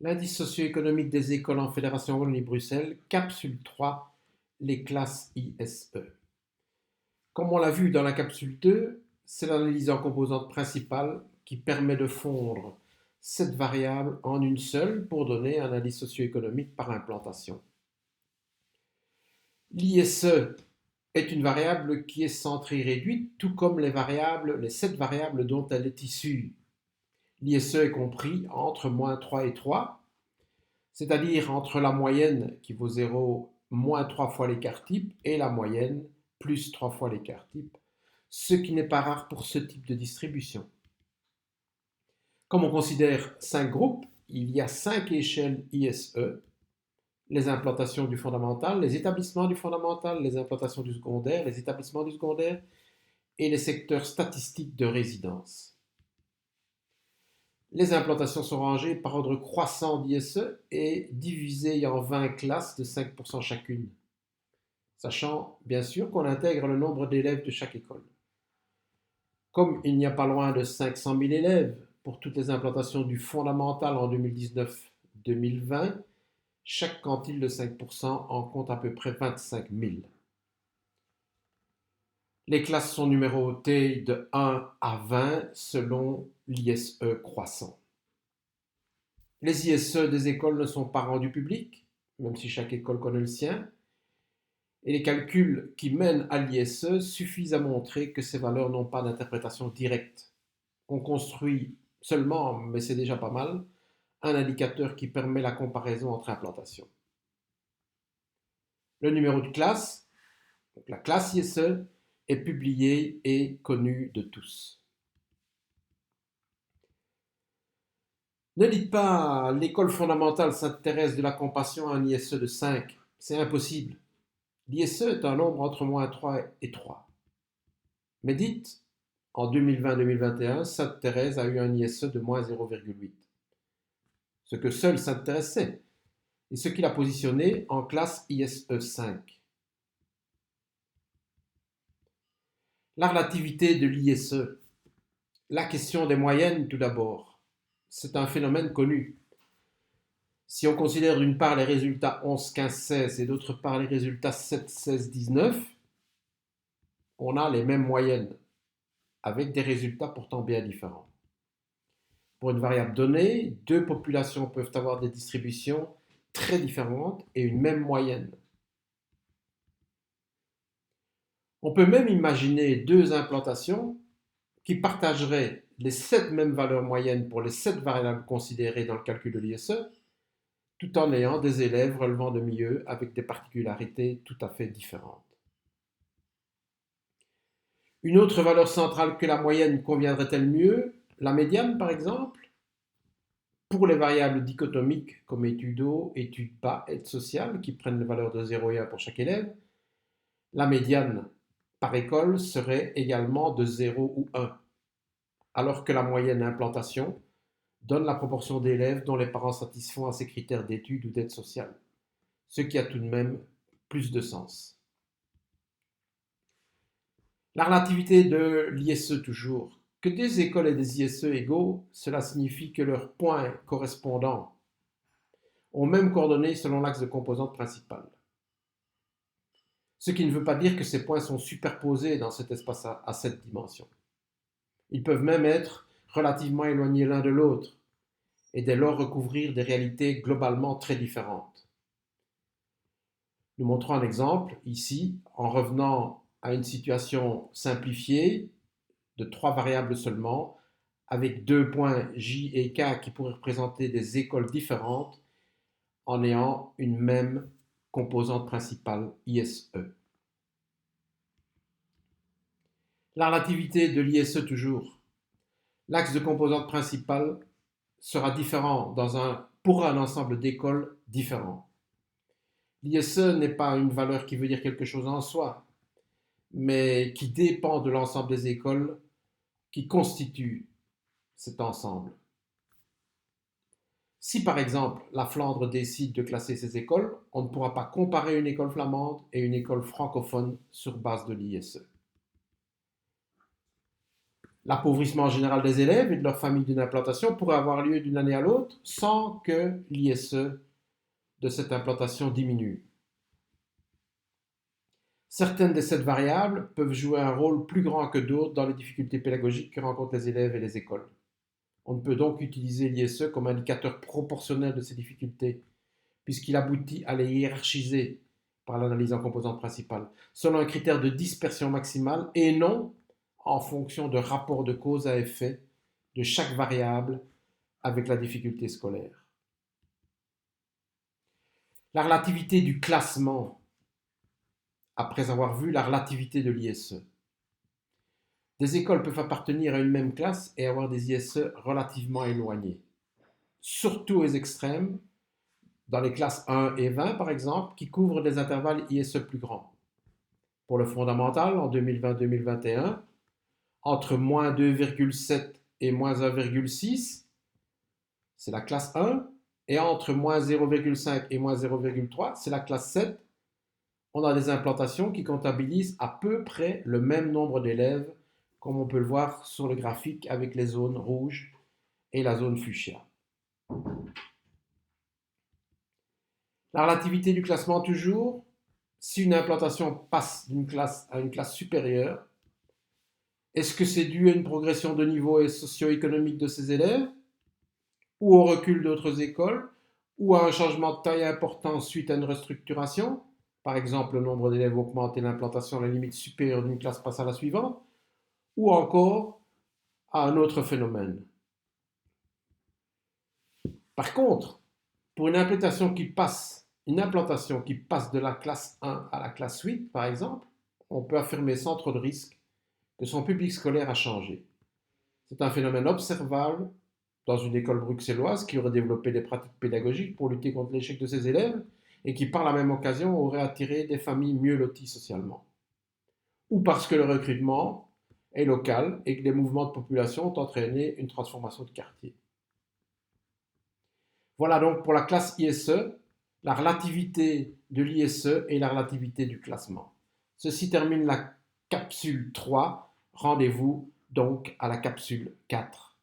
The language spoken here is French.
L'indice socio-économique des écoles en Fédération Wallonie-Bruxelles, capsule 3, les classes ISE. Comme on l'a vu dans la capsule 2, c'est l'analyse en composantes principales qui permet de fondre cette variable en une seule pour donner un indice socio-économique par implantation. L'ISE est une variable qui est centrée réduite, tout comme les 7 variables dont elle est issue. L'ISE est compris entre moins 3 et 3, c'est-à-dire entre la moyenne qui vaut 0, moins 3 fois l'écart type, et la moyenne, plus 3 fois l'écart type, ce qui n'est pas rare pour ce type de distribution. Comme on considère 5 groupes, il y a 5 échelles ISE, les implantations du fondamental, les établissements du fondamental, les implantations du secondaire, les établissements du secondaire et les secteurs statistiques de résidence. Les implantations sont rangées par ordre croissant d'ISE et divisées en 20 classes de 5% chacune, sachant bien sûr qu'on intègre le nombre d'élèves de chaque école. Comme il n'y a pas loin de 500 000 élèves pour toutes les implantations du fondamental en 2019-2020, chaque quantile de 5% en compte à peu près 25 000. Les classes sont numérotées de 1 à 20 selon l'ISE croissant. Les ISE des écoles ne sont pas rendus publics, même si chaque école connaît le sien, et les calculs qui mènent à l'ISE suffisent à montrer que ces valeurs n'ont pas d'interprétation directe. On construit seulement, mais c'est déjà pas mal, un indicateur qui permet la comparaison entre implantations. Le numéro de classe, donc la classe ISE, est publié et connu de tous. Ne dites pas l'école fondamentale s'intéresse de la compassion à un ISE de 5, c'est impossible. L'ISE est un nombre entre moins 3 et 3. Mais dites, en 2020-2021, Sainte-Thérèse a eu un ISE de moins 0,8, ce que seul Sainte-Thérèse sait, et ce qui l'a positionné en classe ISE 5. La relativité de l'ISE. La question des moyennes tout d'abord. C'est un phénomène connu. Si on considère d'une part les résultats 11, 15, 16 et d'autre part les résultats 7, 16, 19, on a les mêmes moyennes, avec des résultats pourtant bien différents. Pour une variable donnée, deux populations peuvent avoir des distributions très différentes et une même moyenne. On peut même imaginer deux implantations qui partageraient les 7 mêmes valeurs moyennes pour les 7 variables considérées dans le calcul de l'ISE, tout en ayant des élèves relevant de milieux avec des particularités tout à fait différentes. Une autre valeur centrale que la moyenne conviendrait-elle mieux? La médiane, par exemple? Pour les variables dichotomiques comme études haut, études bas, aide sociale, qui prennent les valeurs de 0 et 1 pour chaque élève, la médiane par école serait également de 0 ou 1, alors que la moyenne implantation donne la proportion d'élèves dont les parents satisfont à ces critères d'études ou d'aide sociale, ce qui a tout de même plus de sens. La relativité de l'ISE toujours. Que des écoles et des ISE égaux, cela signifie que leurs points correspondants ont même coordonnées selon l'axe de composante principale. Ce qui ne veut pas dire que ces points sont superposés dans cet espace à 7 dimensions. Ils peuvent même être relativement éloignés l'un de l'autre et dès lors recouvrir des réalités globalement très différentes. Nous montrons un exemple ici en revenant à une situation simplifiée de 3 variables seulement, avec 2 points J et K qui pourraient représenter des écoles différentes en ayant une même composante principale ISE. La relativité de l'ISE toujours. L'axe de composante principale sera différent pour un ensemble d'écoles différents. L'ISE n'est pas une valeur qui veut dire quelque chose en soi, mais qui dépend de l'ensemble des écoles qui constituent cet ensemble. Si par exemple la Flandre décide de classer ses écoles, on ne pourra pas comparer une école flamande et une école francophone sur base de l'ISE. L'appauvrissement général des élèves et de leur famille d'une implantation pourrait avoir lieu d'une année à l'autre sans que l'ISE de cette implantation diminue. Certaines de ces variables peuvent jouer un rôle plus grand que d'autres dans les difficultés pédagogiques que rencontrent les élèves et les écoles. On ne peut donc utiliser l'ISE comme indicateur proportionnel de ces difficultés, puisqu'il aboutit à les hiérarchiser par l'analyse en composantes principales, selon un critère de dispersion maximale et non en fonction de rapport de cause à effet de chaque variable avec la difficulté scolaire. La relativité du classement, après avoir vu la relativité de l'ISE. Des écoles peuvent appartenir à une même classe et avoir des ISE relativement éloignés, surtout aux extrêmes, dans les classes 1 et 20 par exemple, qui couvrent des intervalles ISE plus grands. Pour le fondamental, en 2020-2021, entre moins 2,7 et moins 1,6, c'est la classe 1, et entre moins 0,5 et moins 0,3, c'est la classe 7. On a des implantations qui comptabilisent à peu près le même nombre d'élèves, comme on peut le voir sur le graphique avec les zones rouges et la zone fuchsia. La relativité du classement toujours, si une implantation passe d'une classe à une classe supérieure, est-ce que c'est dû à une progression de niveau et socio-économique de ses élèves, ou au recul d'autres écoles, ou à un changement de taille important suite à une restructuration, par exemple le nombre d'élèves augmente et l'implantation à la limite supérieure d'une classe passe à la suivante, ou encore à un autre phénomène. Par contre, pour une implantation qui passe de la classe 1 à la classe 8, par exemple, on peut affirmer sans trop de risque que son public scolaire a changé. C'est un phénomène observable dans une école bruxelloise qui aurait développé des pratiques pédagogiques pour lutter contre l'échec de ses élèves et qui, par la même occasion, aurait attiré des familles mieux loties socialement. Ou parce que le recrutement est local et que les mouvements de population ont entraîné une transformation de quartier. Voilà donc pour la classe ISE, la relativité de l'ISE et la relativité du classement. Ceci termine la capsule 3. Rendez-vous donc à la capsule 4.